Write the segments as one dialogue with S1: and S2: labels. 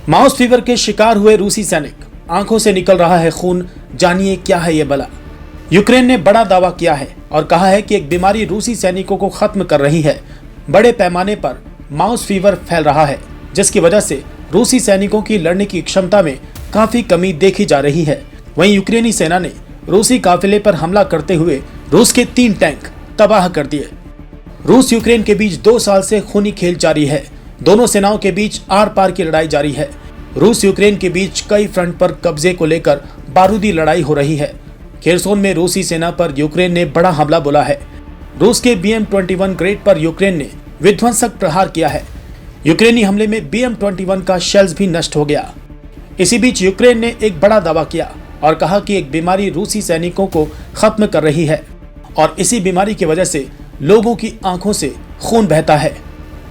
S1: Mouse fever के शिकार हुए रूसी सैनिक, आंखों से निकल रहा है खून, जानिए क्या है ये बला। यूक्रेन ने बड़ा दावा किया है और कहा है कि एक बीमारी रूसी सैनिकों को खत्म कर रही है। बड़े पैमाने पर माउस फीवर फैल रहा है, जिसकी वजह से रूसी सैनिकों की लड़ने की क्षमता में काफी कमी देखी जा रही है। वहीं यूक्रेनी सेना ने रूसी काफिले पर हमला करते हुए रूस के 3 टैंक तबाह कर दिए। रूस यूक्रेन के बीच 2 साल से खूनी खेल जारी है। दोनों सेनाओं के बीच आर पार की लड़ाई जारी है। रूस यूक्रेन के बीच कई फ्रंट पर कब्जे को लेकर बारूदी लड़ाई हो रही है। खेरसोन में रूसी सेना पर यूक्रेन ने बड़ा हमला बोला है। रूस के BM-21 ग्रेड पर यूक्रेन ने विध्वंसक प्रहार किया है। यूक्रेनी हमले में BM-21 का शेल्स भी नष्ट हो गया। इसी बीच यूक्रेन ने एक बड़ा दावा किया और कहा कि एक बीमारी रूसी सैनिकों को खत्म कर रही है और इसी बीमारी की वजह से लोगों की आंखों से खून बहता है,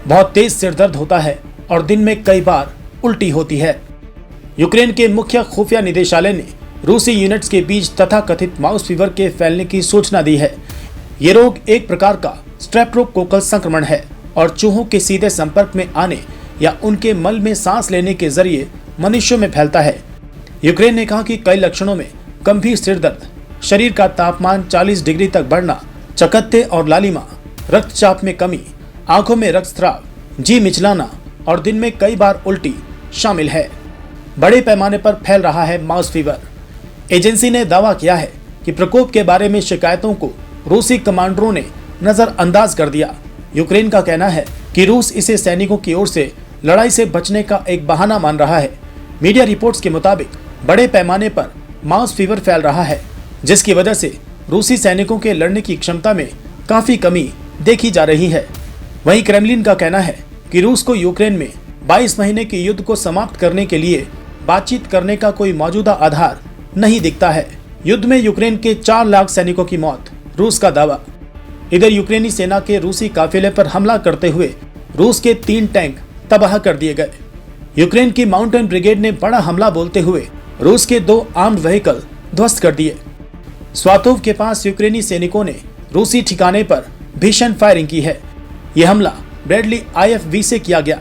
S1: बहुत तेज सिरदर्द होता है और दिन में कई बार उल्टी होती है। यूक्रेन के मुख्य खुफिया निदेशालय ने रूसी यूनिट्स के बीच तथाकथित माउस फीवर के फैलने की सूचना दी है। ये रोग एक प्रकार का स्ट्रेप्टोकोकल संक्रमण है और चूहों के सीधे संपर्क में आने या उनके मल में सांस लेने के जरिए मनुष्यों में फैलता है। यूक्रेन ने कहा कि कई लक्षणों में गंभीर सिरदर्द, शरीर का तापमान 40 डिग्री तक बढ़ना, चकत्ते और लालिमा, रक्तचाप में कमी, आंखों में रक्तस्राव, जी मिचलाना और दिन में कई बार उल्टी शामिल है। बड़े पैमाने पर फैल रहा है माउस फीवर। एजेंसी ने दावा किया है कि प्रकोप के बारे में शिकायतों को रूसी कमांडरों ने नजरअंदाज कर दिया। यूक्रेन का कहना है कि रूस इसे सैनिकों की ओर से लड़ाई से बचने का एक बहाना मान रहा है। मीडिया रिपोर्ट्स के मुताबिक बड़े पैमाने पर माउस फीवर फैल रहा है, जिसकी वजह से रूसी सैनिकों के लड़ने की क्षमता में काफी कमी देखी जा रही है। वहीं क्रेमलिन का कहना है कि रूस को यूक्रेन में 22 महीने के युद्ध को समाप्त करने के लिए बातचीत करने का कोई मौजूदा आधार नहीं दिखता है। युद्ध में यूक्रेन के 4 लाख सैनिकों की मौत, रूस का दावा। इधर यूक्रेनी सेना के रूसी काफिले पर हमला करते हुए रूस के 3 टैंक तबाह कर दिए गए। यूक्रेन की माउंटेन ब्रिगेड ने बड़ा हमला बोलते हुए रूस के 2 आर्म्ड व्हीकल ध्वस्त कर दिए। स्वातोव के पास यूक्रेनी सैनिकों ने रूसी ठिकाने पर भीषण फायरिंग की है। यह हमला ब्रैडली IFV से किया गया।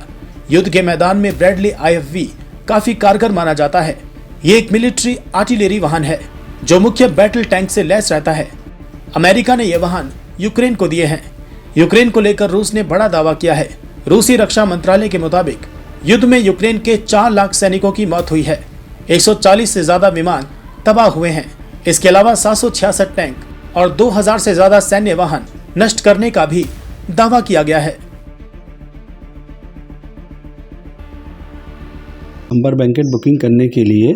S1: युद्ध के मैदान में ब्रैडली IFV काफी कारगर माना जाता है। ये एक मिलिट्री आर्टिलरी वाहन है जो मुख्य बैटल टैंक से लैस रहता है। अमेरिका ने यह वाहन यूक्रेन को दिए हैं। यूक्रेन को लेकर रूस ने बड़ा दावा किया है। रूसी रक्षा मंत्रालय के मुताबिक युद्ध में यूक्रेन के 4 लाख सैनिकों की मौत हुई है। 140 से ज्यादा विमान तबाह हुए हैं। इसके अलावा 766 टैंक और 2000 से ज्यादा सैन्य वाहन नष्ट करने का भी दावा किया गया है।
S2: अंबर बैंकेट बुकिंग करने के लिए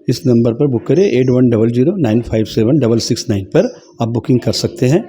S2: इस नंबर पर बुक करें 8100957669 पर आप बुकिंग कर सकते हैं।